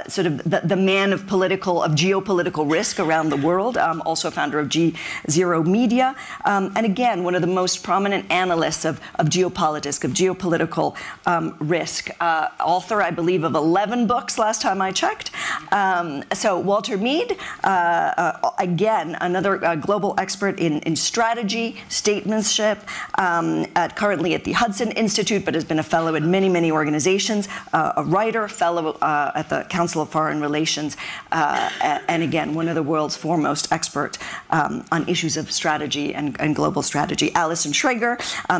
sort of the man of geopolitical risk around the world, also founder of G0 Media, and again, one of the most prominent analysts of geopolitics, of geopolitical risk. Author, I believe, of 11 books last time I checked. So Walter Mead, again, another global expert in strategy, statesmanship, currently at the Hudson Institute, but has been a fellow in many, many organizations, a writer, fellow at the Council of Foreign Relations, and again, one of the world's foremost experts on issues of strategy and global strategy. Allison Schrager,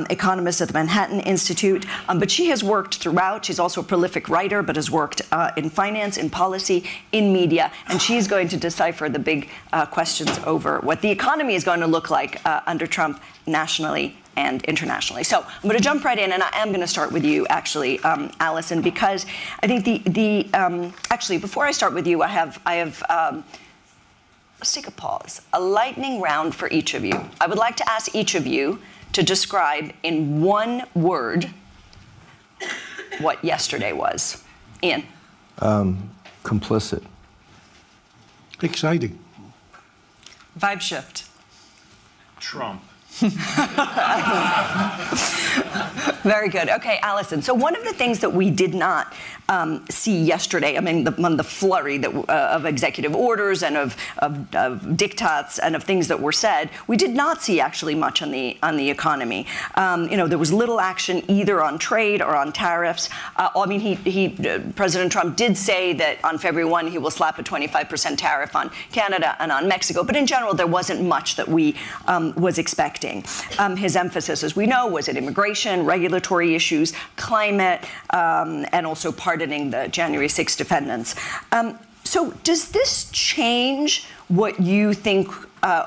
economist at the Manhattan Institute, but she has worked throughout. She's also a prolific writer, but has worked in finance, in policy, in media, and she's going to decipher the big questions over what the economy is going to look like under Trump nationally and internationally. So I'm going to jump right in, and I am going to start with you, actually, Allison, because I think actually, before I start with you, I have let's take a pause. A lightning round for each of you. I would like to ask each of you to describe in one word what yesterday was. Ian. Complicit. Exciting. Vibe shift. Trump. Very good. Okay, Allison. So one of the things that we did not see yesterday, I mean, the flurry of executive orders and of diktats and of things that were said, we did not see actually much on the economy. There was little action either on trade or on tariffs. I mean, President Trump did say that on February 1 he will slap a 25% tariff on Canada and on Mexico, but in general there wasn't much that we was expecting. His emphasis, as we know, was at immigration, regulatory issues, climate, and also pardoning the January 6 defendants. So does this change what you think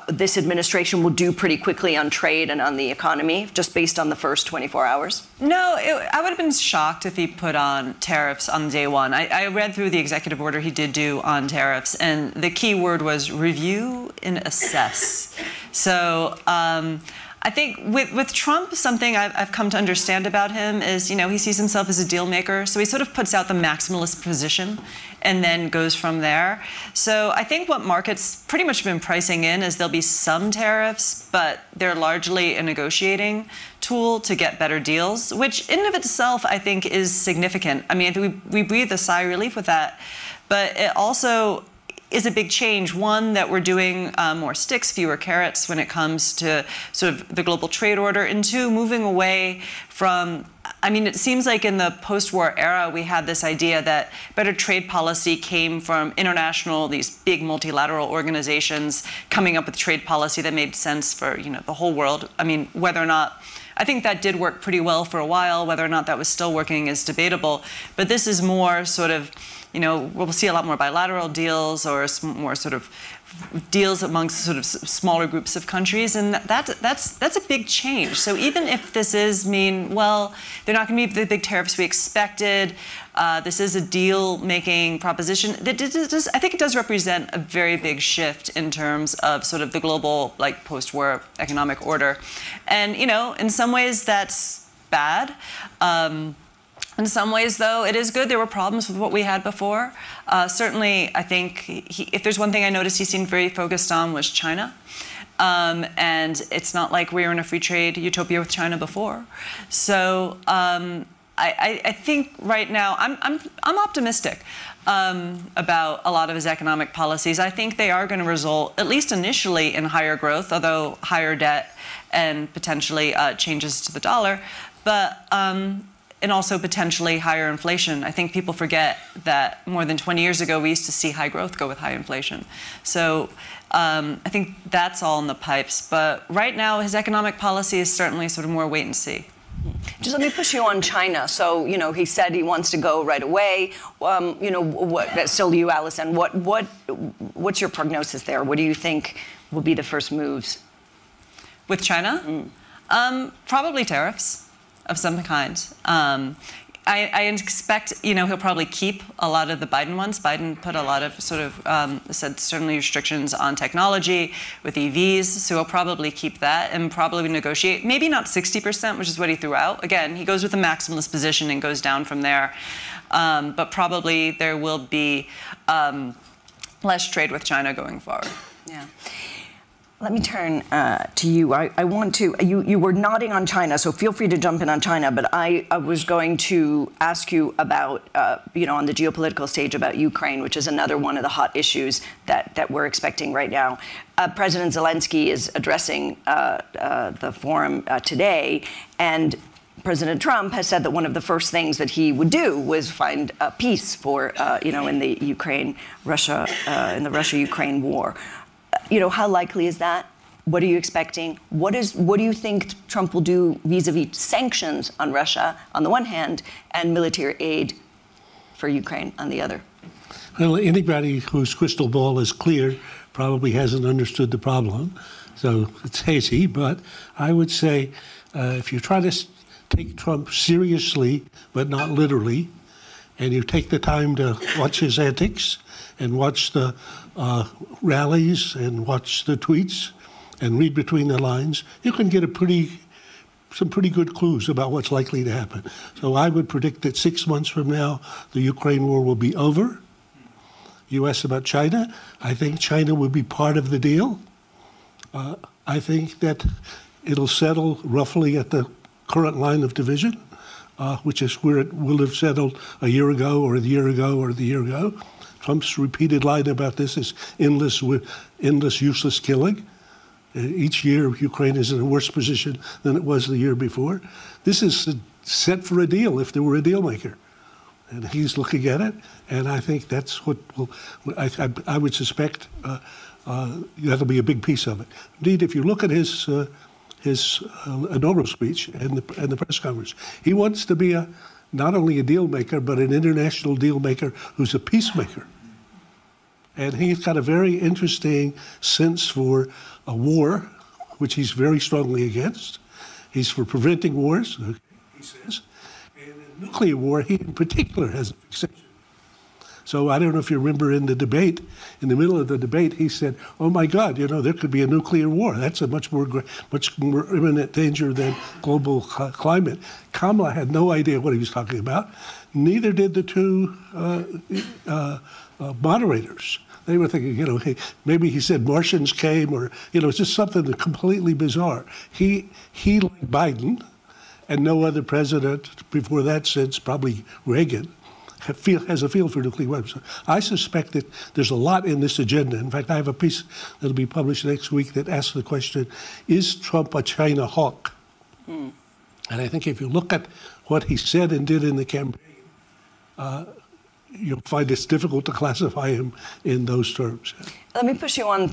this administration will do pretty quickly on trade and on the economy, just based on the first 24 hours? No, I would have been shocked if he put on tariffs on day one. I read through the executive order he did do on tariffs, and the key word was review and assess. So I think with Trump, something I've come to understand about him is, he sees himself as a deal maker. So he sort of puts out the maximalist position and then goes from there. So I think what markets pretty much been pricing in is there'll be some tariffs, but they're largely a negotiating tool to get better deals, which in and of itself I think is significant. I mean, I think we breathe a sigh of relief with that, but it also is a big change. One, that we're doing more sticks, fewer carrots when it comes to sort of the global trade order. And two, moving away from, I mean, it seems like in the post-war era, we had this idea that better trade policy came from international, these big multilateral organizations coming up with trade policy that made sense for, the whole world. I mean, whether or not, I think that did work pretty well for a while. Whether or not that was still working is debatable. But this is more sort of, we'll see a lot more bilateral deals or more sort of deals amongst sort of smaller groups of countries, and that's a big change. So even if this well, they're not going to be the big tariffs we expected. This is a deal-making proposition. I think it does represent a very big shift in terms of sort of the global, post-war economic order, and in some ways that's bad. In some ways, though, it is good. There were problems with what we had before. Certainly, I think if there's one thing I noticed he seemed very focused on was China. And it's not like we were in a free trade utopia with China before. So I think right now I'm optimistic about a lot of his economic policies. I think they are going to result, at least initially, in higher growth, although higher debt and potentially changes to the dollar. But and also potentially higher inflation. I think people forget that more than 20 years ago, we used to see high growth go with high inflation. So I think that's all in the pipes. But right now, his economic policy is certainly sort of more wait and see. Just let me push you on China. So, he said he wants to go right away. Still you, Allison, what's your prognosis there? What do you think will be the first moves? With China? Probably tariffs of some kind. I expect, he'll probably keep a lot of the Biden ones. Biden put a lot of sort of, said certainly restrictions on technology with EVs, so he'll probably keep that and probably negotiate, maybe not 60%, which is what he threw out. Again, he goes with a maximalist position and goes down from there. but probably there will be less trade with China going forward. Yeah. Let me turn to you. I want to, you were nodding on China, so feel free to jump in on China, but I was going to ask you about, on the geopolitical stage about Ukraine, which is another one of the hot issues that we're expecting right now. President Zelensky is addressing the forum today, and President Trump has said that one of the first things that he would do was find peace for, in the Russia-Ukraine war. How likely is that? What are you expecting? What do you think Trump will do vis-a-vis sanctions on Russia on the one hand and military aid for Ukraine on the other? Well, anybody whose crystal ball is clear probably hasn't understood the problem. So it's hazy, but I would say if you try to take Trump seriously, but not literally, and you take the time to watch his antics and watch the rallies and watch the tweets and read between the lines, you can get some pretty good clues about what's likely to happen. So I would predict that 6 months from now, the Ukraine war will be over. You asked about China. I think China will be part of the deal. I think that it'll settle roughly at the current line of division, which is where it will have settled a year ago or the year ago or the year ago. Trump's repeated line about this is endless, useless killing. Each year, Ukraine is in a worse position than it was the year before. This is set for a deal if there were a deal maker. And he's looking at it, and I think that's what I would suspect that'll be a big piece of it. Indeed, if you look at his inaugural speech and the press conference, he wants to be not only a deal maker, but an international deal maker who's a peacemaker. And he's got a very interesting sense for a war, which he's very strongly against. He's for preventing wars, he says. And in nuclear war, he in particular has a fixation. So I don't know if you remember in the debate, in the middle of the debate, he said, oh my God, there could be a nuclear war. That's a much more imminent danger than global climate. Kamala had no idea what he was talking about. Neither did the two moderators. They were thinking, hey, maybe he said Martians came, or, it's just something completely bizarre. He like Biden, and no other president before that since probably Reagan, has a feel for nuclear weapons. I suspect that there's a lot in this agenda. In fact, I have a piece that'll be published next week that asks the question, is Trump a China hawk? And I think if you look at what he said and did in the campaign, you'll find it's difficult to classify him in those terms. Let me push you on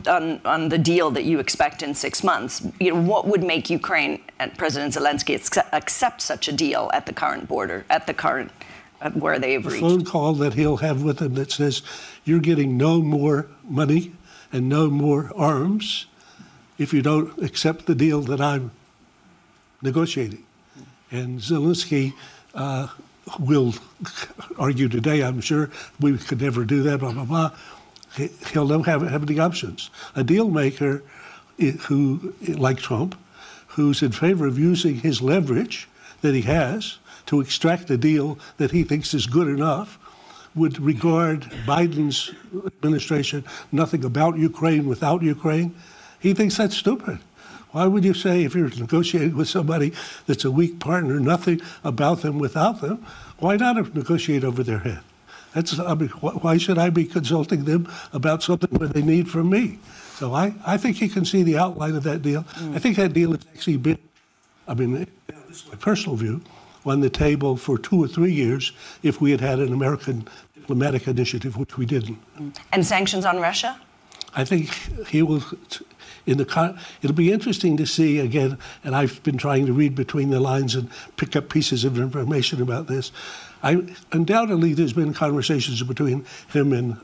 the deal that you expect in 6 months. What would make Ukraine and President Zelensky accept such a deal at the current border, where they've reached? A phone call that he'll have with him that says, you're getting no more money and no more arms if you don't accept the deal that I'm negotiating. And Zelensky will argue today, I'm sure, we could never do that, blah, blah, blah. He'll never have any options. A deal maker who, like Trump, who's in favor of using his leverage that he has to extract a deal that he thinks is good enough, would regard Biden's administration nothing about Ukraine without Ukraine. He thinks that's stupid. Why would you say, if you're negotiating with somebody that's a weak partner, nothing about them without them? Why not negotiate over their head? Why should I be consulting them about something that they need from me? So I think you can see the outline of that deal. I think that deal has actually been, this is my personal view, on the table for 2 or 3 years if we had had an American diplomatic initiative, which we didn't. And sanctions on Russia? I think he will, it'll be interesting to see again, and I've been trying to read between the lines and pick up pieces of information about this. Undoubtedly, there's been conversations between him and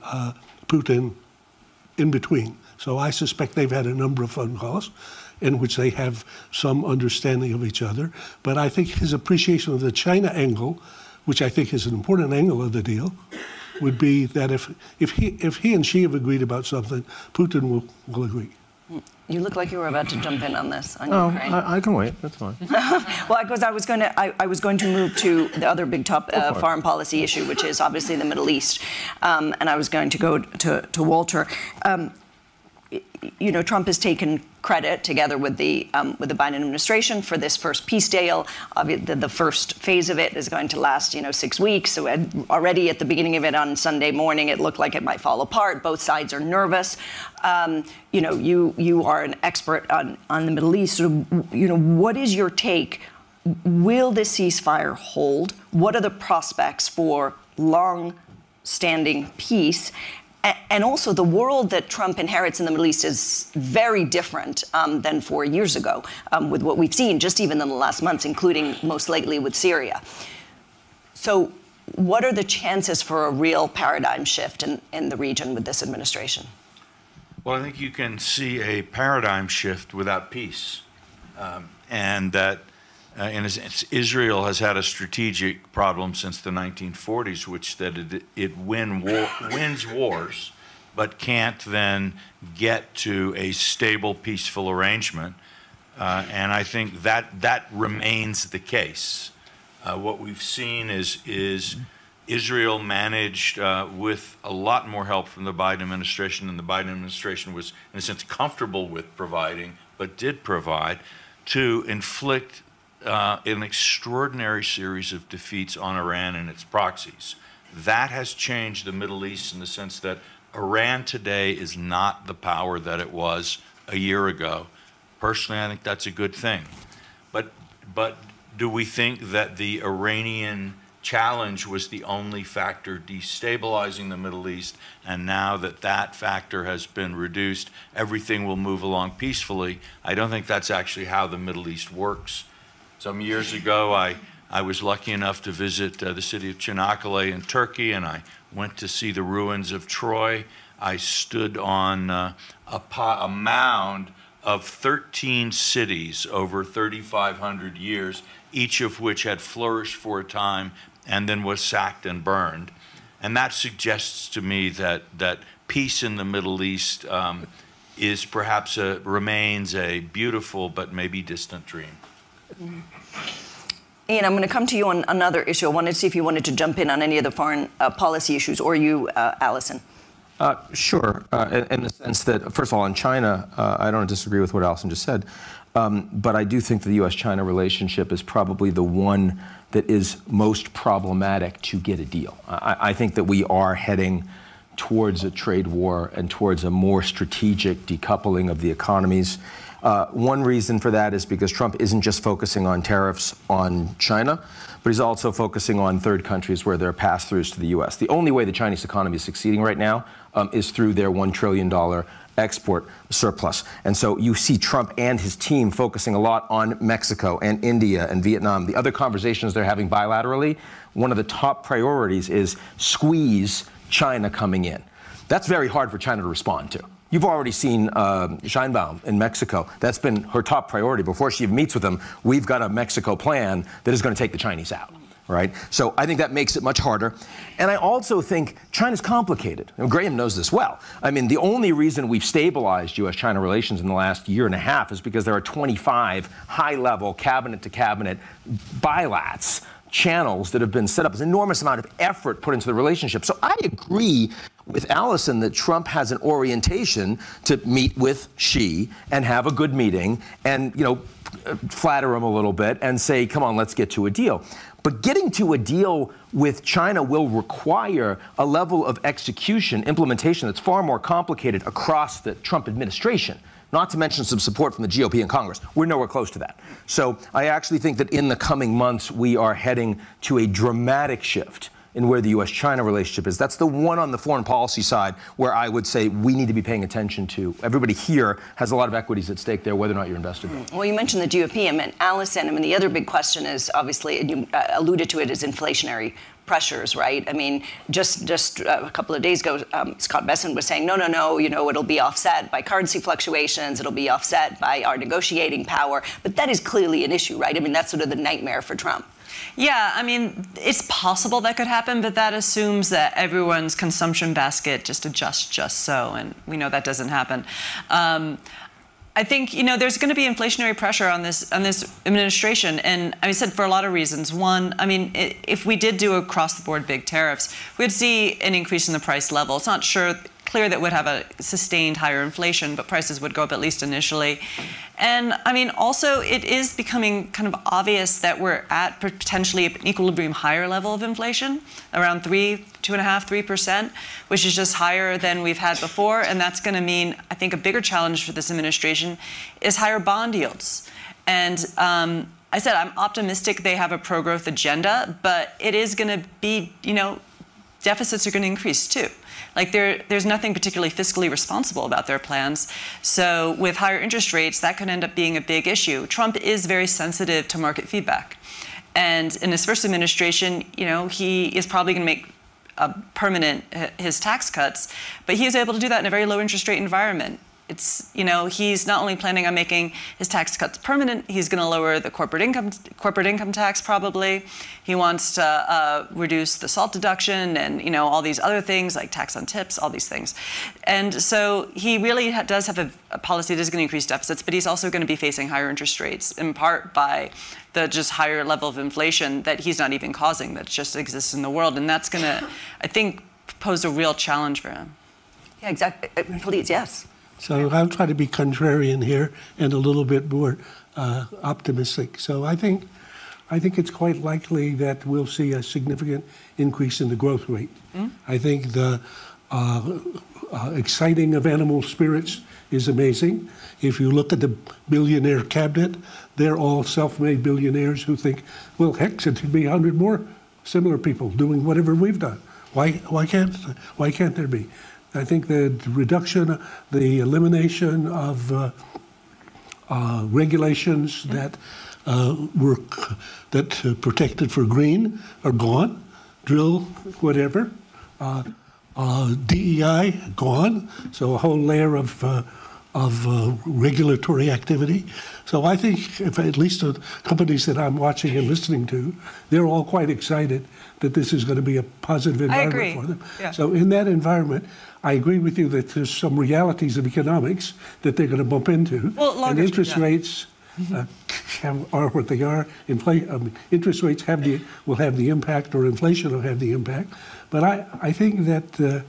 Putin in between. So I suspect they've had a number of phone calls in which they have some understanding of each other. But I think his appreciation of the China angle, which I think is an important angle of the deal, would be that if he and she have agreed about something, Putin will agree. You look like you were about to jump in on this. On Oh, Ukraine. I can wait. That's fine. Well, because I was going to move to the other big foreign policy issue, which is obviously the Middle East, and I was going to go to Walter. You know, Trump has taken credit, together with the Biden administration, for this first peace deal. The first phase of it is going to last, 6 weeks. So already at the beginning of it on Sunday morning, it looked like it might fall apart. Both sides are nervous. You are an expert on the Middle East. So, what is your take? Will this ceasefire hold? What are the prospects for long-standing peace? And also, the world that Trump inherits in the Middle East is very different than 4 years ago, with what we've seen just even in the last months, including most lately with Syria. So what are the chances for a real paradigm shift in the region with this administration? Well, I think you can see a paradigm shift without peace. And that, in a sense, Israel has had a strategic problem since the 1940s, which that it wins wars, but can't then get to a stable, peaceful arrangement. And I think that remains the case. What we've seen is Israel managed, with a lot more help from the Biden administration, and the Biden administration was, in a sense, comfortable with providing, but did provide, to inflict an extraordinary series of defeats on Iran and its proxies. That has changed the Middle East in the sense that Iran today is not the power that it was a year ago. Personally, I think that's a good thing. But do we think that the Iranian challenge was the only factor destabilizing the Middle East, and now that factor has been reduced, everything will move along peacefully? I don't think that's actually how the Middle East works. Some years ago, I was lucky enough to visit the city of Çanakkale in Turkey, and I went to see the ruins of Troy. I stood on a mound of 13 cities over 3,500 years, each of which had flourished for a time and then was sacked and burned. And that suggests to me that peace in the Middle East is perhaps remains a beautiful but maybe distant dream. Ian, I'm going to come to you on another issue. I wanted to see if you wanted to jump in on any of the foreign policy issues, or you, Allison. Sure, in the sense that, first of all, on China, I don't disagree with what Allison just said, but I do think the U.S.-China relationship is probably the one that is most problematic to get a deal. I think that we are heading towards a trade war and towards a more strategic decoupling of the economies. One reason for that is because Trump isn't just focusing on tariffs on China, but he's also focusing on third countries where there are pass-throughs to the U.S. The only way the Chinese economy is succeeding right now is through their $1 trillion export surplus. And so you see Trump and his team focusing a lot on Mexico and India and Vietnam. The other conversations they're having bilaterally, one of the top priorities is squeeze China coming in. That's very hard for China to respond to. You've already seen Sheinbaum in Mexico. That's been her top priority. Before she even meets with them, we've got a Mexico plan that is going to take the Chinese out, right? So I think that makes it much harder. And I also think China's complicated. And Graham knows this well. I mean, the only reason we've stabilized U.S.-China relations in the last year and a half is because there are 25 high-level, cabinet-to-cabinet bilats, channels that have been set up. There's an enormous amount of effort put into the relationship. So I agree with Allison that Trump has an orientation to meet with Xi and have a good meeting and, flatter him a little bit and say, come on, let's get to a deal. But getting to a deal with China will require a level of execution, implementation that's far more complicated across the Trump administration. Not to mention some support from the GOP in Congress. We're nowhere close to that. So I actually think that in the coming months, we are heading to a dramatic shift in where the U.S.-China relationship is. That's the one on the foreign policy side where I would say we need to be paying attention to. Everybody here has a lot of equities at stake there, whether or not you're invested in. Well, you mentioned the GOP. Allison, the other big question is, obviously, and you alluded to it, is inflationary pressures, right? Just a couple of days ago, Scott Bessent was saying, no, it'll be offset by currency fluctuations, it'll be offset by our negotiating power. But that is clearly an issue, right? That's sort of the nightmare for Trump. Yeah, it's possible that could happen, but that assumes that everyone's consumption basket just adjusts just so, and we know that doesn't happen. I think, you know, there's going to be inflationary pressure on this administration, and I said for a lot of reasons. One, I mean, if we did do across-the-board big tariffs, we'd see an increase in the price level. It's not clear that would have a sustained higher inflation, but prices would go up at least initially. And I mean, also, it is becoming kind of obvious that we're at potentially an equilibrium higher level of inflation, around 2.5–3%, which is just higher than we've had before. And that's going to mean, I think, a bigger challenge for this administration is higher bond yields. And I said I'm optimistic they have a pro-growth agenda, but it is going to be, you know, deficits are going to increase too. Like there's nothing particularly fiscally responsible about their plans. So with higher interest rates, that could end up being a big issue. Trump is very sensitive to market feedback. And in his first administration, you know, he is probably going to make permanent his tax cuts, but he is able to do that in a very low interest rate environment. It's, you know, he's not only planning on making his tax cuts permanent, he's going to lower the corporate income tax probably. He wants to reduce the SALT deduction and, you know, all these other things like tax on tips, all these things. And so he really does have a policy that is going to increase deficits, but he's also going to be facing higher interest rates, in part by the just higher level of inflation that he's not even causing, that just exists in the world. And that's going to, I think, pose a real challenge for him. Yeah, exactly. Please, yes. So I'll try to be contrarian here and a little bit more optimistic. So I think it's quite likely that we'll see a significant increase in the growth rate. I think the exciting of animal spirits is amazing. If you look at the billionaire cabinet, they're all self-made billionaires who think, well, heck, it could be 100 more similar people doing whatever we've done. Why can't there be? I think the reduction, the elimination of regulations that protected for green are gone. Drill, whatever. DEI gone. So a whole layer of regulatory activity. So I think, if at least the companies that I'm watching and listening to, they're all quite excited that this is going to be a positive environment for them. Yeah. So in that environment, I agree with you that there's some realities of economics that they're going to bump into. Well, and interest rates are what they are. Interest rates will have the impact, or inflation will have the impact. But I think that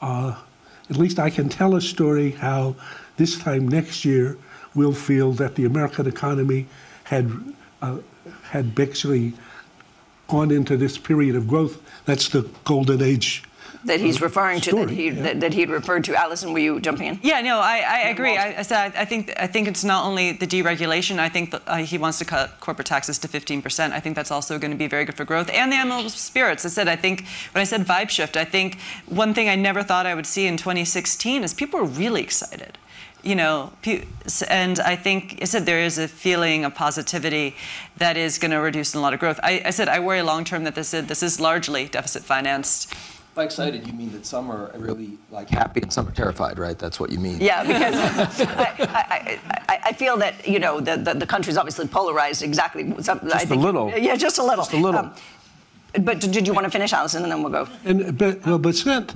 at least I can tell a story how this time next year we'll feel that the American economy had basically gone into this period of growth. That's the golden age that he's referring to, story, that he'd referred to. Allison, were you jumping in? Yeah, no, I agree. I said I think it's not only the deregulation. I think that, he wants to cut corporate taxes to 15%. I think that's also going to be very good for growth and the animal spirits. I said when I said vibe shift, I think one thing I never thought I would see in 2016 is people are really excited. You know, and I think I said there is a feeling of positivity that is going to reduce a lot of growth. I said I worry long term that this is largely deficit financed. By excited, you mean that some are really like happy and some are terrified, right? That's what you mean. Yeah, because I feel that, you know, the country's obviously polarized exactly. Just a little. Yeah, just a little. Just a little. But did you want to finish, Allison, and then we'll go? But Scott,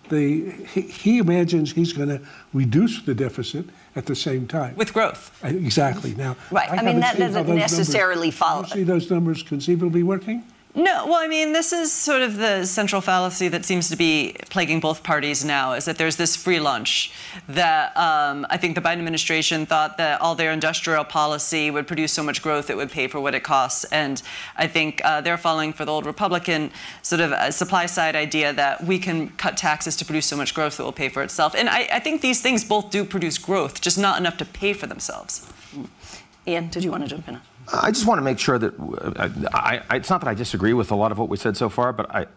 he imagines he's going to reduce the deficit at the same time. With growth. Exactly. Now, right. I mean, that doesn't necessarily follow. Do you see those numbers conceivably working? No, well, I mean, this is sort of the central fallacy that seems to be plaguing both parties now, is that there's this free lunch that I think the Biden administration thought that all their industrial policy would produce so much growth it would pay for what it costs. And I think they're falling for the old Republican sort of supply side idea that we can cut taxes to produce so much growth that will pay for itself. And I think these things both do produce growth, just not enough to pay for themselves. Ian, did you want to jump in? I just want to make sure that it's not that I disagree with a lot of what we said so far, but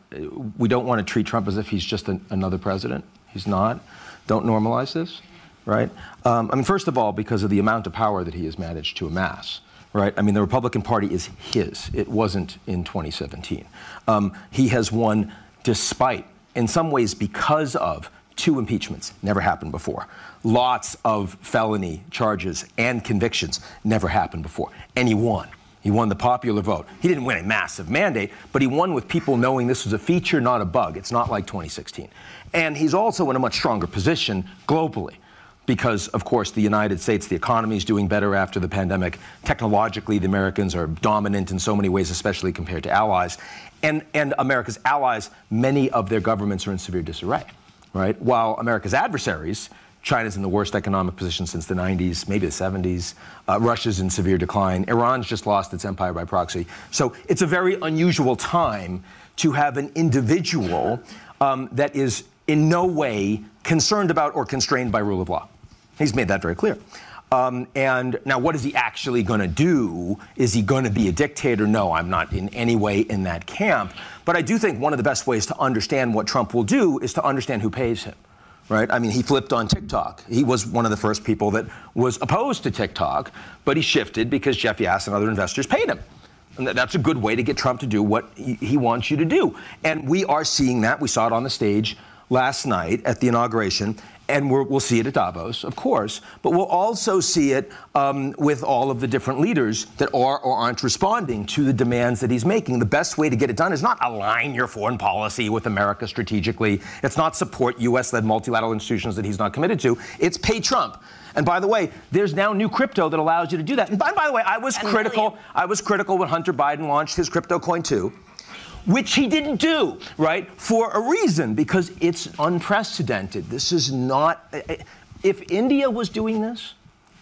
we don't want to treat Trump as if he's just another president. He's not. Don't normalize this, right? I mean, first of all, because of the amount of power that he has managed to amass, right? I mean, the Republican Party is his. It wasn't in 2017. He has won despite, in some ways, because of 2 impeachments, never happened before. Lots of felony charges and convictions, never happened before. And he won. He won the popular vote. He didn't win a massive mandate, but he won with people knowing this was a feature, not a bug. It's not like 2016. And he's also in a much stronger position globally. because, of course, the United States, the economy is doing better after the pandemic. Technologically, the Americans are dominant in so many ways, especially compared to allies. And America's allies, many of their governments are in severe disarray, right? While America's adversaries, China's in the worst economic position since the 90s, maybe the 70s. Russia's in severe decline. Iran's just lost its empire by proxy. So it's a very unusual time to have an individual that is in no way concerned about or constrained by rule of law. He's made that very clear. And now, what is he actually going to do? Is he going to be a dictator? No, I'm not in any way in that camp. But I do think one of the best ways to understand what Trump will do is to understand who pays him. Right? I mean, he flipped on TikTok. He was one of the first people that was opposed to TikTok, but he shifted because Jeff Yass and other investors paid him. And that's a good way to get Trump to do what he wants you to do. And we are seeing that. We saw it on the stage last night at the inauguration, and we'll see it at Davos, of course, but we'll also see it with all of the different leaders that are or aren't responding to the demands that he's making. The best way to get it done is not align your foreign policy with America strategically. It's not support U.S.-led multilateral institutions that he's not committed to. It's pay Trump. And by the way, there's now new crypto that allows you to do that. And by the way, I was critical when Hunter Biden launched his crypto coin too, which he didn't do, right, for a reason, because it's unprecedented. This is not, if India was doing this,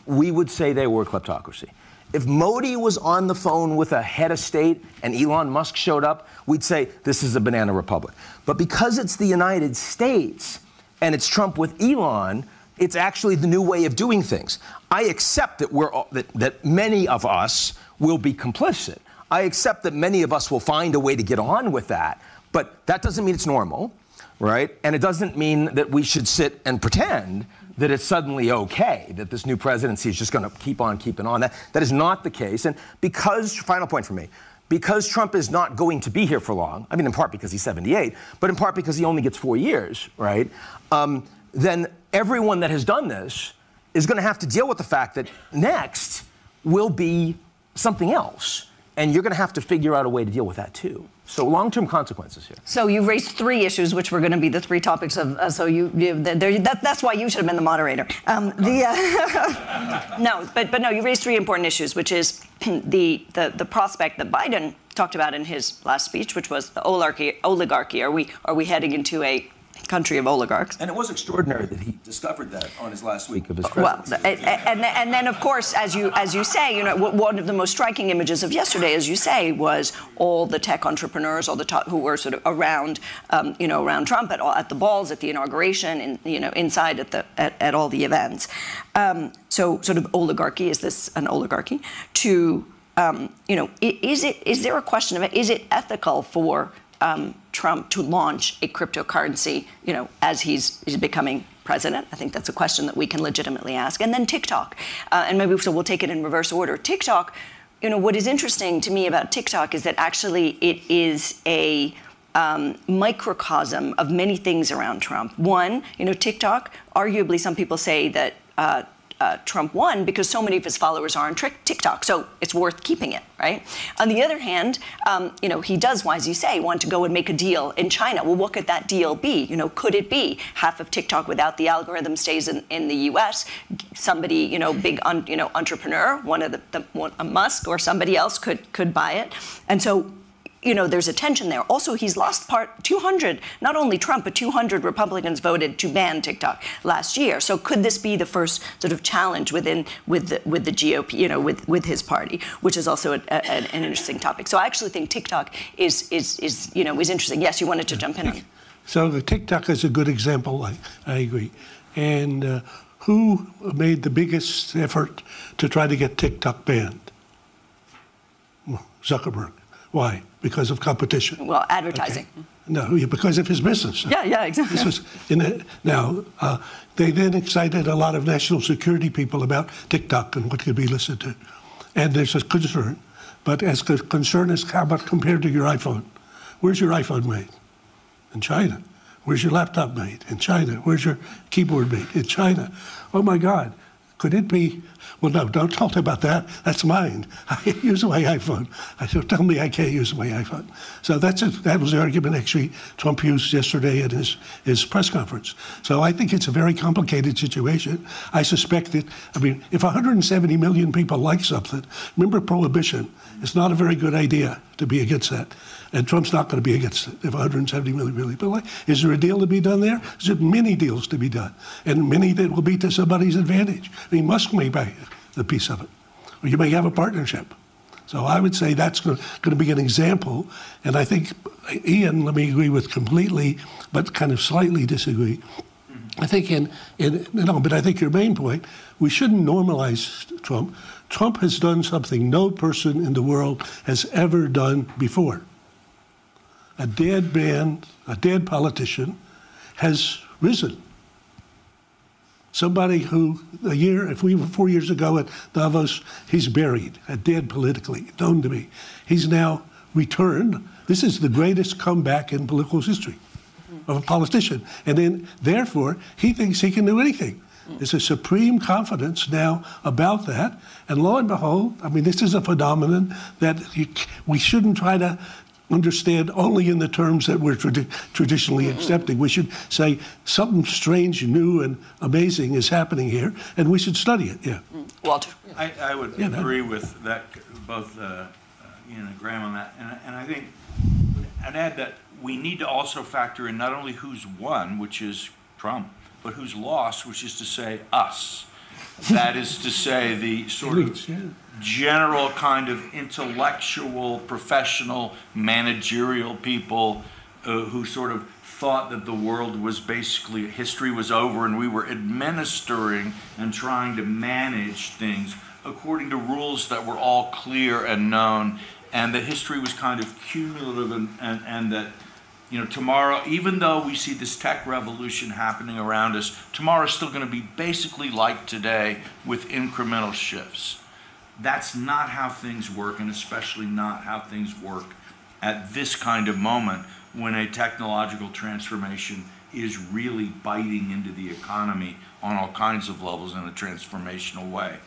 we would say they were a kleptocracy. If Modi was on the phone with a head of state and Elon Musk showed up, we'd say this is a banana republic. But because it's the United States and it's Trump with Elon, it's actually the new way of doing things. I accept that that many of us will be complicit. I accept that many of us will find a way to get on with that, but that doesn't mean it's normal, right? And it doesn't mean that we should sit and pretend that it's suddenly okay, that this new presidency is just going to keep on keeping on. That is not the case. And because, final point for me, because Trump is not going to be here for long, I mean, in part because he's 78, but in part because he only gets 4 years, right? Then everyone that has done this is going to have to deal with the fact that next will be something else. And you're going to have to figure out a way to deal with that, too. So long-term consequences here. So you raised 3 issues, which were going to be the 3 topics of. That's why you should have been the moderator. No, but no, you raised 3 important issues, which is the prospect that Biden talked about in his last speech, which was the oligarchy. Are we heading into a country of oligarchs? And it was extraordinary that he discovered that on his last week of his presidency. Well, and then of course, as you say, one of the most striking images of yesterday, as you say, was all the tech entrepreneurs, all the top who were sort of around, around Trump at the balls, at the inauguration, inside at all the events. So sort of oligarchy, is this an oligarchy? Is there a question of it? Is it ethical for Trump to launch a cryptocurrency, as he's becoming president? I think that's a question that we can legitimately ask. And then TikTok, and maybe so we'll take it in reverse order. TikTok, what is interesting to me about TikTok is that actually it is a microcosm of many things around Trump. One, TikTok, arguably some people say that Trump won because so many of his followers are on TikTok, so it's worth keeping it, right? On the other hand, he does, as you say, want to go and make a deal in China. Well, what could that deal be? Could it be half of TikTok without the algorithm stays in the U.S.? Somebody, big, entrepreneur, one of a Musk or somebody else could buy it, and so. There's a tension there. Also, he's lost 200, not only Trump, but 200 Republicans voted to ban TikTok last year. So could this be the first sort of challenge with the GOP, with his party, which is also an interesting topic. So I actually think TikTok is interesting. Yes, you wanted to jump in on. So the TikTok is a good example. I agree. And who made the biggest effort to try to get TikTok banned? Zuckerberg. Why? Because of competition. Well, advertising. Okay. No, because of his business. Yeah, exactly. This was they then excited a lot of national security people about TikTok and what could be listened to. And there's a concern. But as the concern is, how about compared to your iPhone? Where's your iPhone made? In China. Where's your laptop made? In China. Where's your keyboard made? In China. Oh, my God. Could it be? Well, no, don't talk about that. That's mine. I use my iPhone. Don't tell me I can't use my iPhone. So that was the argument actually Trump used yesterday at his press conference. So I think it's a very complicated situation. I suspect that, I mean, if 170 million people like something, remember Prohibition, it's not a very good idea to be against that. And Trump's not going to be against it if 170 million people like. Is there a deal to be done there? There's many deals to be done, and many that will be to somebody's advantage. I mean, Musk may buy the piece of it, or you may have a partnership. So I would say that's going to be an example. And I think, Ian, let me agree with completely, but kind of slightly disagree. I think but I think your main point, we shouldn't normalize Trump. Trump has done something no person in the world has ever done before. A dead man, a dead politician, has risen. Somebody who, if we were 4 years ago at Davos, he's buried, dead politically, known to me. He's now returned. This is the greatest comeback in political history of a politician. And then, therefore, he thinks he can do anything. There's a supreme confidence now about that. And lo and behold, I mean, this is a phenomenon that we shouldn't try to understand only in the terms that we're traditionally accepting. We should say something strange, new, and amazing is happening here, and we should study it. Yeah. Walter. I would agree with that, both Ian and Graham on that, and I think I'd add that we need to also factor in not only who's won, which is Trump, but who's lost, which is to say us. That is to say the sort of general kind of intellectual, professional, managerial people who sort of thought that the world was basically, history was over and we were administering and trying to manage things according to rules that were all clear and known, and that history was kind of cumulative, and that, you know, tomorrow, even though we see this tech revolution happening around us, tomorrow's still going to be basically like today with incremental shifts. That's not how things work, and especially not how things work at this kind of moment when a technological transformation is really biting into the economy on all kinds of levels in a transformational way.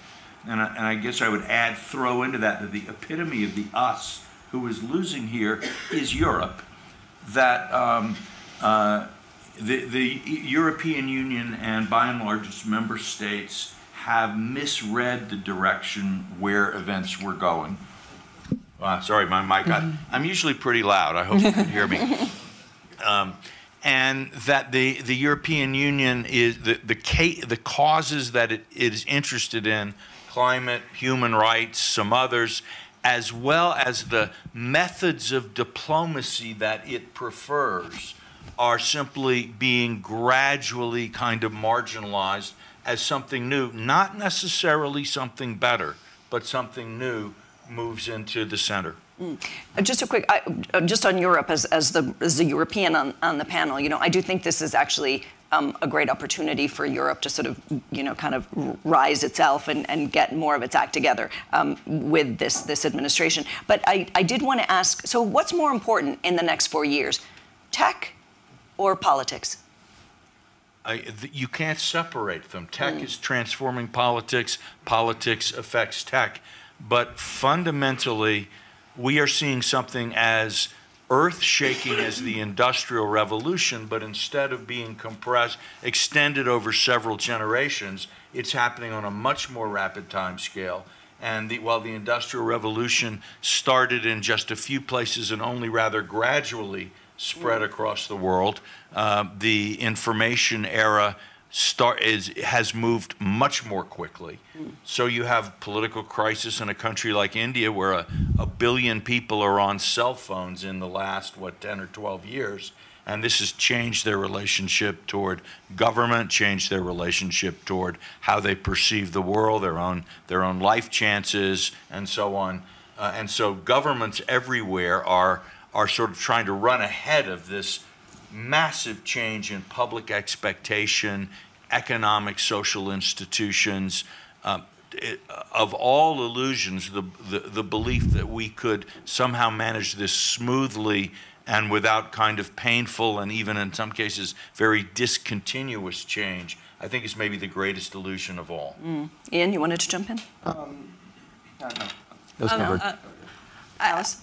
And I guess I would throw into that the epitome of the us who is losing here is Europe. That the European Union and by and large its member states have misread the direction where events were going. Sorry, my mic I'm usually pretty loud. I hope you can hear me. And that the European Union is the causes that it is interested in, climate, human rights, some others, as well as the methods of diplomacy that it prefers, are simply being gradually kind of marginalized as something new, not necessarily something better, but something new moves into the center. Just a quick, just on Europe, as the European on the panel, you know, I do think this is actually a great opportunity for Europe to sort of, you know, kind of rise itself and get more of its act together with this administration. But I did want to ask, so what's more important in the next 4 years, tech or politics? You can't separate them. Tech is transforming politics. Politics affects tech. But fundamentally, we are seeing something as earth-shaking as the Industrial Revolution, but instead of being compressed, extended over several generations, it's happening on a much more rapid time scale. And while the Industrial Revolution started in just a few places and only rather gradually spread across the world, the information era has moved much more quickly. So you have political crisis in a country like India where a billion people are on cell phones in the last, 10 or 12 years. And this has changed their relationship toward government, changed their relationship toward how they perceive the world, their own life chances, and so on. And so governments everywhere are sort of trying to run ahead of this massive change in public expectation, economic, social institutions. Of all illusions, the belief that we could somehow manage this smoothly and without kind of painful and even in some cases very discontinuous change, I think is maybe the greatest illusion of all. Ian, you wanted to jump in? No. That was covered. Alice?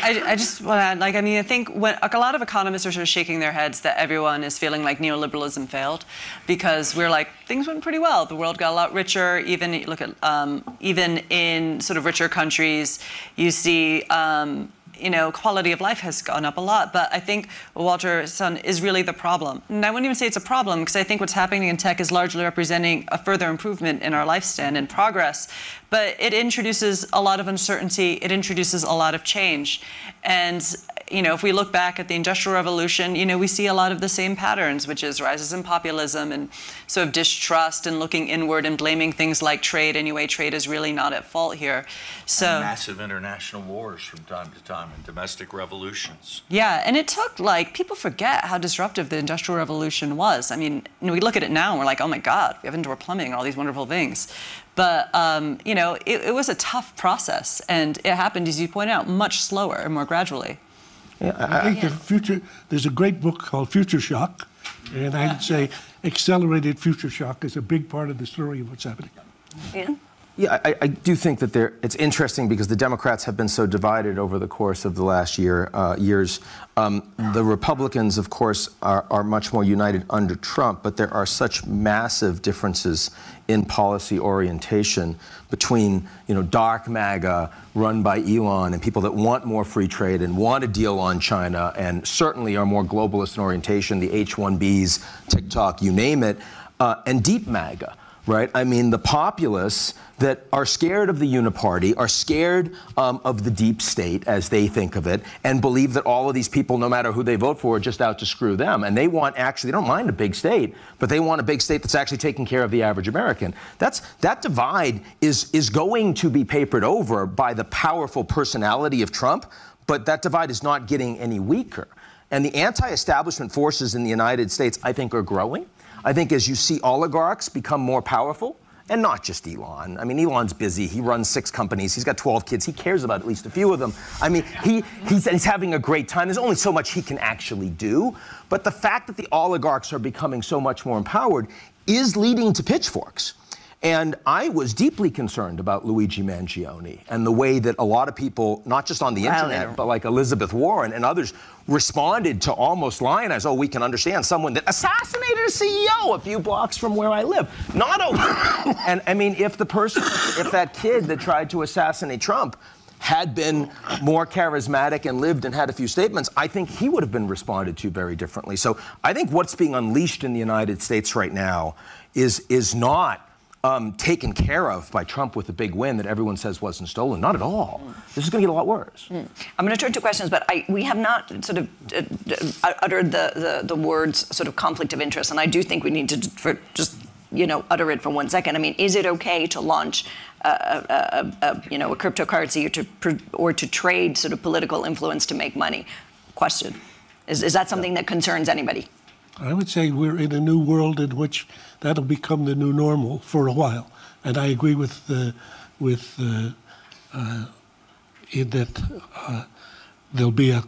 I just want to add, like, I mean, I think when a lot of economists are sort of shaking their heads that everyone is feeling like neoliberalism failed, because we're like, things went pretty well. The world got a lot richer. Even you look at even in sort of richer countries, you see. You know, quality of life has gone up a lot. But I think Walter's son is really the problem. And I wouldn't even say it's a problem, because I think what's happening in tech is largely representing a further improvement in our lifespan and progress. But it introduces a lot of uncertainty. It introduces a lot of change. And, you know, if we look back at the Industrial Revolution, you know, we see a lot of the same patterns, which is rises in populism and sort of distrust and looking inward and blaming things like trade. Anyway, trade is really not at fault here. So and massive international wars from time to time and domestic revolutions. Yeah, and it took, like, people forget how disruptive the Industrial Revolution was. I mean, you know, we look at it now and we're like, oh my God, we have indoor plumbing and all these wonderful things. But, you know, it was a tough process, and it happened, as you point out, much slower and more gradually. Yeah, I think the future, there's a great book called Future Shock, and I'd say accelerated future shock is a big part of the story of what's happening. Ian? Yeah, I do think that it's interesting because the Democrats have been so divided over the course of the last years. The Republicans, of course, are much more united under Trump, but there are such massive differences in policy orientation between, you know, dark MAGA run by Elon and people that want more free trade and want a deal on China and certainly are more globalist in orientation, the H-1Bs, TikTok, you name it, and deep MAGA. Right? I mean, the populists that are scared of the uniparty, are scared of the deep state, as they think of it, and believe that all of these people, no matter who they vote for, are just out to screw them. And they want, actually, they don't mind a big state, but they want a big state that's actually taking care of the average American. That divide is going to be papered over by the powerful personality of Trump, but that divide is not getting any weaker. And the anti-establishment forces in the United States, I think, are growing. I think as you see oligarchs become more powerful, and not just Elon. I mean, Elon's busy. He runs 6 companies. He's got 12 kids. He cares about at least a few of them. I mean, he's having a great time. There's only so much he can actually do. But the fact that the oligarchs are becoming so much more empowered is leading to pitchforks. And I was deeply concerned about Luigi Mangione and the way that a lot of people, not just on the internet, but like Elizabeth Warren and others, responded to almost lionize, oh, we can understand someone that assassinated a CEO a few blocks from where I live. Not okay. And I mean, if that kid that tried to assassinate Trump had been more charismatic and lived and had a few statements, I think he would have been responded to very differently. So I think what's being unleashed in the United States right now is not taken care of by Trump with a big win that everyone says wasn't stolen. Not at all. This is going to get a lot worse. I'm going to turn to questions, but we have not sort of uttered the words sort of conflict of interest, and I do think we need to just, you know, utter it for 1 second. I mean, is it okay to launch a cryptocurrency or to trade sort of political influence to make money? Question. Is that something that concerns anybody? I would say we're in a new world in which that'll become the new normal for a while, and I agree in that there'll be a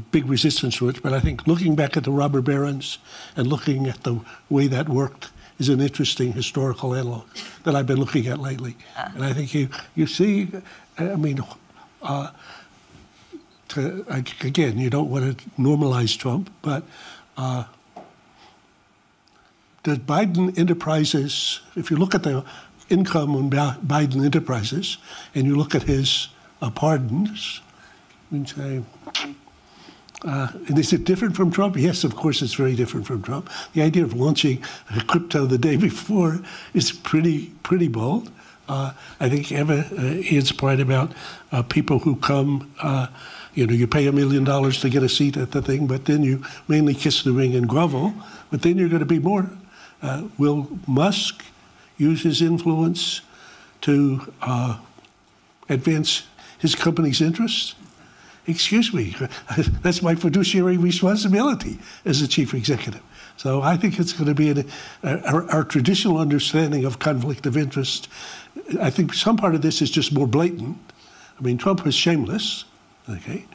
big resistance to it. But I think looking back at the robber barons and looking at the way that worked is an interesting historical analog that I've been looking at lately. And I think you see, I mean, again, you don't want to normalize Trump, but the Biden enterprises, if you look at the income on Biden enterprises and you look at his pardons, and say, and is it different from Trump? Yes, of course it's very different from Trump. The idea of launching crypto the day before is pretty bold. I think Ian's point about people who come, you pay $1 million to get a seat at the thing, but then you mainly kiss the ring and grovel, but then you're going to be more. Will Musk use his influence to advance his company's interests? Excuse me, that's my fiduciary responsibility as a chief executive. So I think it's going to be our traditional understanding of conflict of interest. I think some part of this is just more blatant. I mean, Trump was shameless, okay?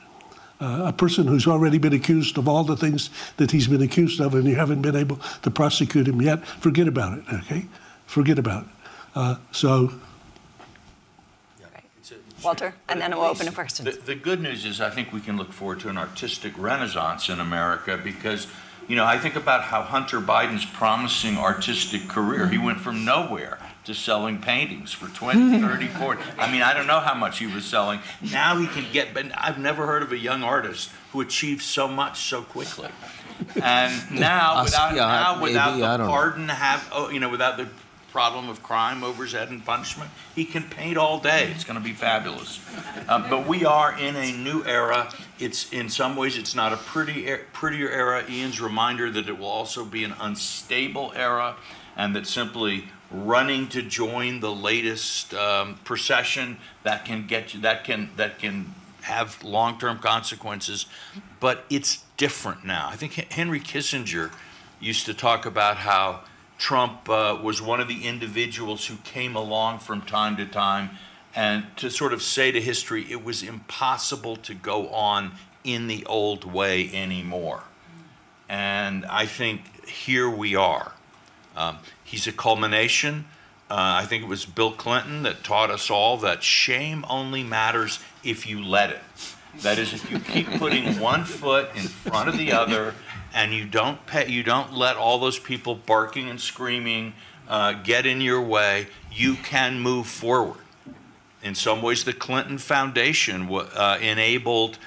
a person who's already been accused of all the things that he's been accused of, and you haven't been able to prosecute him yet, forget about it, okay? Forget about it. Walter, and then we'll open it for questions. The good news is I think we can look forward to an artistic renaissance in America because, you know, I think about how Hunter Biden's promising artistic career. He went from nowhere to selling paintings for 20, 30, 40. I mean, I don't know how much he was selling. Now he can get, but I've never heard of a young artist who achieved so much so quickly. And now, without the pardon, without the problem of crime over his head and punishment, he can paint all day. It's going to be fabulous. But we are in a new era. It's in some ways it's not a prettier era. Ian's reminder that it will also be an unstable era, and that simply running to join the latest procession that can get you that can have long-term consequences. But it's different now. I think Henry Kissinger used to talk about how Trump was one of the individuals who came along from time to time and to sort of say to history, it was impossible to go on in the old way anymore. And I think here we are. He's a culmination. I think it was Bill Clinton that taught us all that shame only matters if you let it. That is, if you keep putting one foot in front of the other, and you don't let all those people barking and screaming get in your way, you can move forward. In some ways, the Clinton Foundation enabled,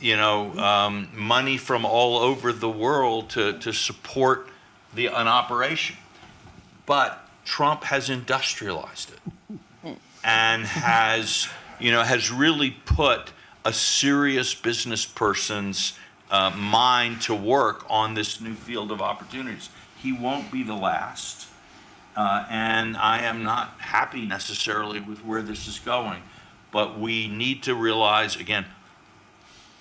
money from all over the world to support an operation. But Trump has industrialized it and has really put a serious business person's mind to work on this new field of opportunities. He won't be the last, and I am not happy necessarily with where this is going, but we need to realize, again,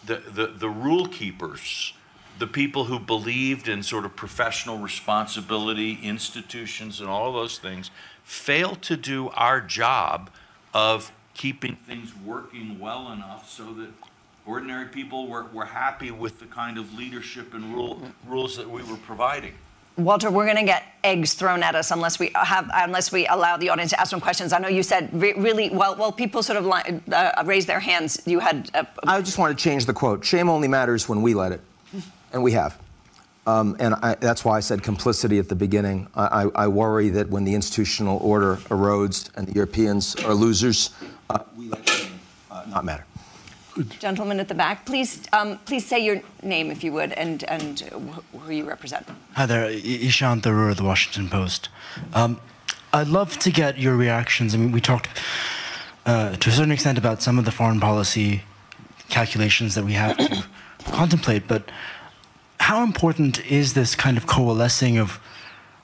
the rule keepers, the people who believed in sort of professional responsibility, institutions, and all of those things, failed to do our job of keeping things working well enough so that ordinary people were happy with the kind of leadership and rules that we were providing. Walter, we're going to get eggs thrown at us unless we allow the audience to ask some questions. I know you said really well. People sort of raised their hands. You had. I just want to change the quote. Shame only matters when we let it, and we have. That's why I said complicity at the beginning. I worry that when the institutional order erodes and the Europeans are losers, we let shame not matter. Gentleman at the back, please say your name if you would, and who you represent. Hi there, Ishan Tharoor of the Washington Post. I'd love to get your reactions. I mean, we talked to a certain extent about some of the foreign policy calculations that we have to contemplate, but how important is this kind of coalescing of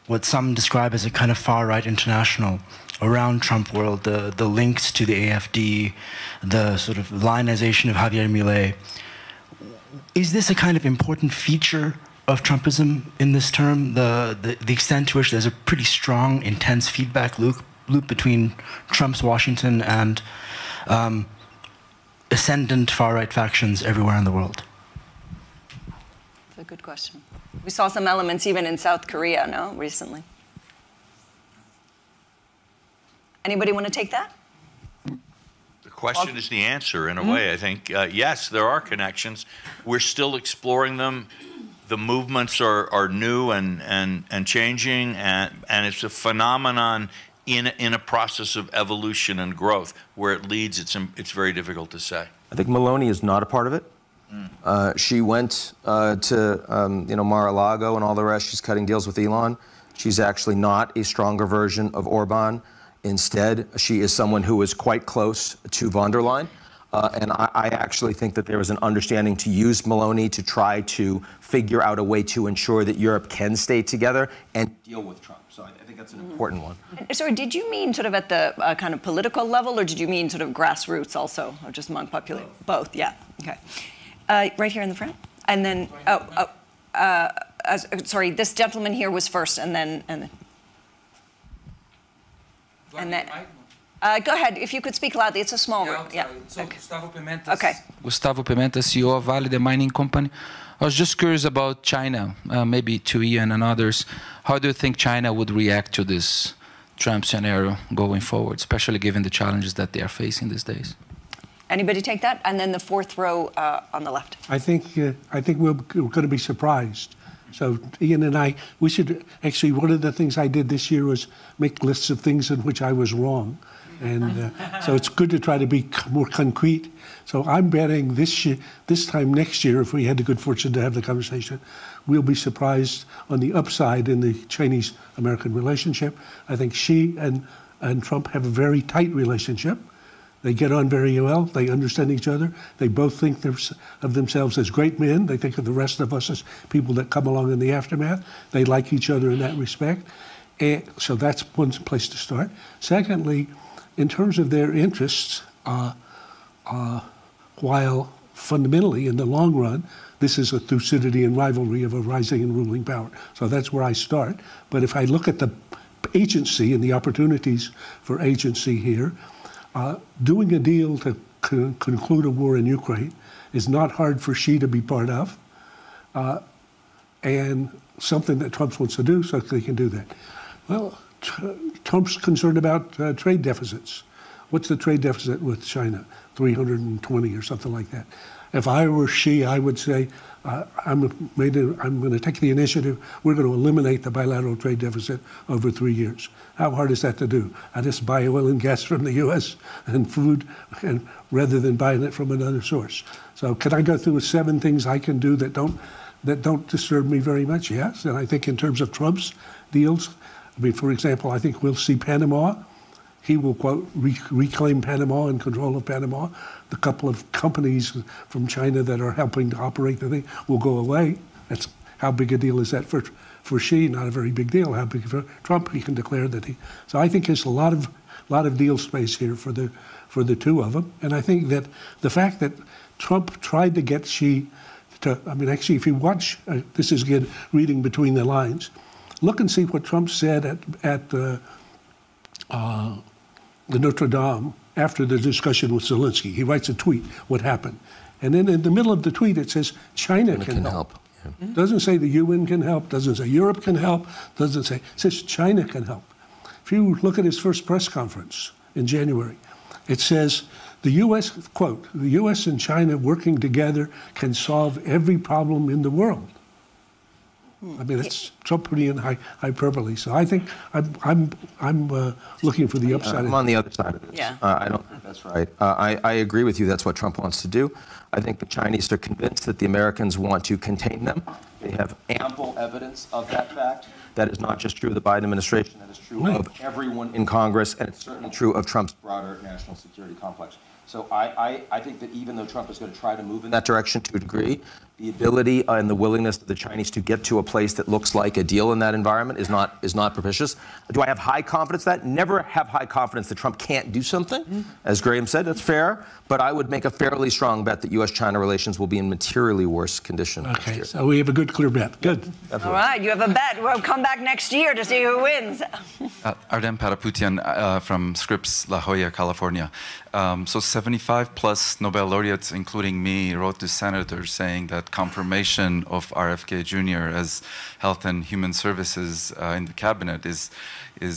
what some describe as a kind of far-right international around Trump world, the links to the AfD, the sort of lionization of Javier Milei? Is this a kind of important feature of Trumpism in this term, the extent to which there's a pretty strong, intense feedback loop between Trump's Washington and ascendant far-right factions everywhere in the world? That's a good question. We saw some elements even in South Korea, no, recently. Anybody want to take that? The question is the answer, in a way, I think. Yes, there are connections. We're still exploring them. The movements are new and changing, and it's a phenomenon in a process of evolution and growth. Where it leads, it's very difficult to say. I think Meloni is not a part of it. She went to Mar-a-Lago and all the rest. She's cutting deals with Elon. She's actually not a stronger version of Orban. Instead, she is someone who is quite close to von der Leyen. And I actually think that there is an understanding to use Meloni to try to figure out a way to ensure that Europe can stay together and deal with Trump. So I think that's an important one. Sorry, did you mean sort of at the kind of political level, or did you mean sort of grassroots also, or just among population? Both, yeah. Okay. Right here in the front. And then, sorry, this gentleman here was first, and then. Go ahead, if you could speak loudly. It's a small room. Yeah. So Okay. Gustavo Pimenta, CEO of Vale, the mining company. I was just curious about China, maybe to Ian and others. How do you think China would react to this Trump scenario going forward, especially given the challenges that they are facing these days? Anybody take that? And then the fourth row on the left. I think we're going to be surprised. So Ian and I, we should actually, one of the things I did this year was make lists of things in which I was wrong. And so it's good to try to be more concrete. So I'm betting this time next year, if we had the good fortune to have the conversation, we'll be surprised on the upside in the Chinese-American relationship. I think Xi and Trump have a very tight relationship. They get on very well. They understand each other. They both think of themselves as great men. They think of the rest of us as people that come along in the aftermath. They like each other in that respect. And so that's one place to start. Secondly, in terms of their interests, while fundamentally, in the long run, this is a Thucydidean rivalry of a rising and ruling power. So that's where I start. But if I look at the agency and the opportunities for agency here, doing a deal to conclude a war in Ukraine is not hard for Xi to be part of, and something that Trump wants to do, so they can do that. Well, Trump's concerned about trade deficits. What's the trade deficit with China? 320 or something like that. If I were Xi, I would say, I'm going to take the initiative. We're going to eliminate the bilateral trade deficit over 3 years. How hard is that to do? I just buy oil and gas from the U.S. and food, and rather than buying it from another source. So can I go through 7 things I can do that don't disturb me very much? Yes. And I think in terms of Trump's deals, I mean, for example, I think we'll see Panama. He will, quote, reclaim Panama and control of Panama. The couple of companies from China that are helping to operate the thing will go away. That's how big a deal is that for Xi? Not a very big deal. How big for Trump? He can declare that he. So I think there's a lot of deal space here for the two of them. And I think that the fact that Trump tried to get Xi to, I mean, actually, if you watch, this is again reading between the lines. Look and see what Trump said at the Notre Dame after the discussion with Zelensky. He writes a tweet, what happened. And then in the middle of the tweet, it says, China can help. Yeah. Doesn't say the UN can help, doesn't say Europe can help, doesn't say, it says China can help. If you look at his first press conference in January, it says, the U.S., quote, the U.S. and China working together can solve every problem in the world. I mean, it's pretty in hyperbole. So I think I'm looking for the upside. I'm on the other side of this. Yeah. I don't think that's right. I agree with you. That's what Trump wants to do. I think the Chinese are convinced that the Americans want to contain them. They have ample evidence of that fact. That is not just true of the Biden administration. That is true of everyone in Congress, and it's certainly true of Trump's broader national security complex. So I think that even though Trump is going to try to move in that direction to a degree, the ability and the willingness of the Chinese to get to a place that looks like a deal in that environment is not propitious. Do I have high confidence that? Never have high confidence that Trump can't do something. As Graham said, that's fair. But I would make a fairly strong bet that U.S.-China relations will be in materially worse condition next year. So we have a good, clear bet. Good. All right, you have a bet. We'll come back next year to see who wins. Ardem Paraputian from Scripps, La Jolla, California. So 75 plus Nobel laureates, including me, wrote to senators saying that confirmation of RFK Jr. as Health and Human Services in the cabinet is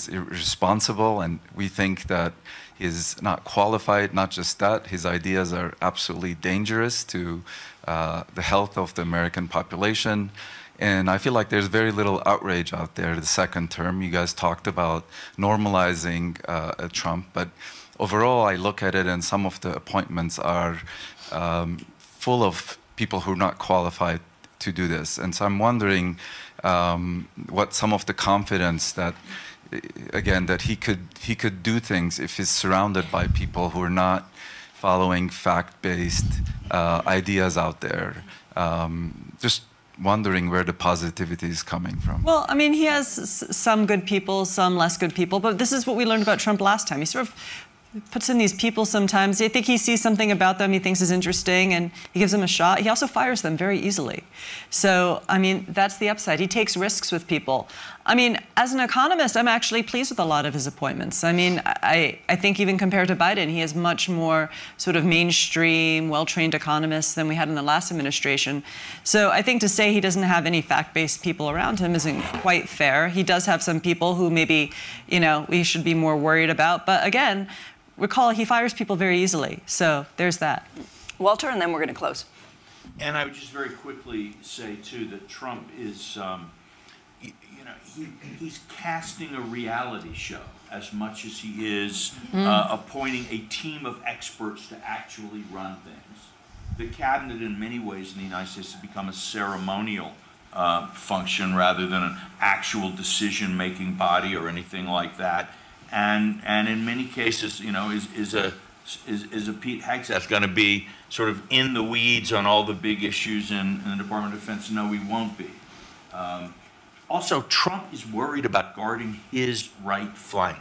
irresponsible, and we think that he's not qualified. Not just that, his ideas are absolutely dangerous to the health of the American population. And I feel like there's very little outrage out there. The second term, you guys talked about normalizing Trump, but overall, I look at it and some of the appointments are full of people who are not qualified to do this. And so I'm wondering what some of the confidence that, again, that he could do things if he's surrounded by people who are not following fact-based ideas out there. Just wondering where the positivity is coming from. Well, I mean, he has some good people, some less good people, but this is what we learned about Trump last time. He sort of puts in these people sometimes. I think he sees something about them he thinks is interesting, and he gives them a shot. He also fires them very easily. So, I mean, that's the upside. He takes risks with people. I mean, as an economist, I'm actually pleased with a lot of his appointments. I mean, I think even compared to Biden, he has much more sort of mainstream, well-trained economists than we had in the last administration. So I think to say he doesn't have any fact-based people around him isn't quite fair. He does have some people who maybe, you know, we should be more worried about. But again, recall he fires people very easily. So there's that. Walter, and then we're going to close. And I would just very quickly say, too, that Trump is, he's casting a reality show as much as he is appointing a team of experts to actually run things. The cabinet, in many ways, in the United States, has become a ceremonial function rather than an actual decision-making body or anything like that. And in many cases, you know, is a Pete Hegseth going to be sort of in the weeds on all the big issues in the Department of Defense? No, he won't be. Also, Trump is worried about guarding his right flank.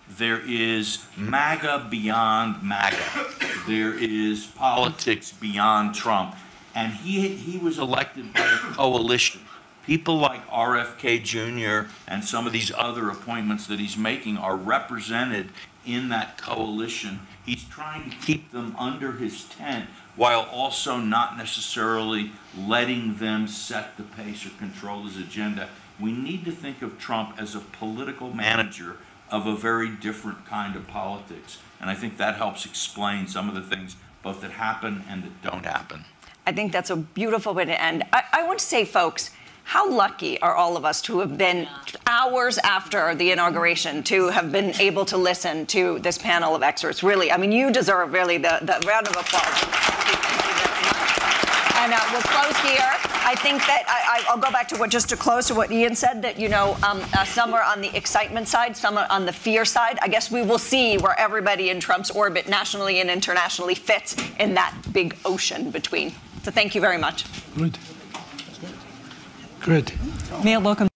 There is MAGA beyond MAGA. There is politics beyond Trump. And he was elected by a coalition. People like RFK Jr. and some of these other appointments that he's making are represented in that coalition. He's trying to keep them under his tent while also not necessarily letting them set the pace or control his agenda. We need to think of Trump as a political manager of a very different kind of politics. And I think that helps explain some of the things both that happen and that don't happen. I think that's a beautiful way to end. I want to say, folks, how lucky are all of us to have been hours after the inauguration to have been able to listen to this panel of experts. Really, I mean, you deserve really the round of applause. Thank you very much. And we'll close here. I think that I'll go back to just to close to what Ian said, that, you know, some are on the excitement side, some are on the fear side. I guess we will see where everybody in Trump's orbit, nationally and internationally, fits in that big ocean between. So thank you very much. Good. Good. Neil, welcome.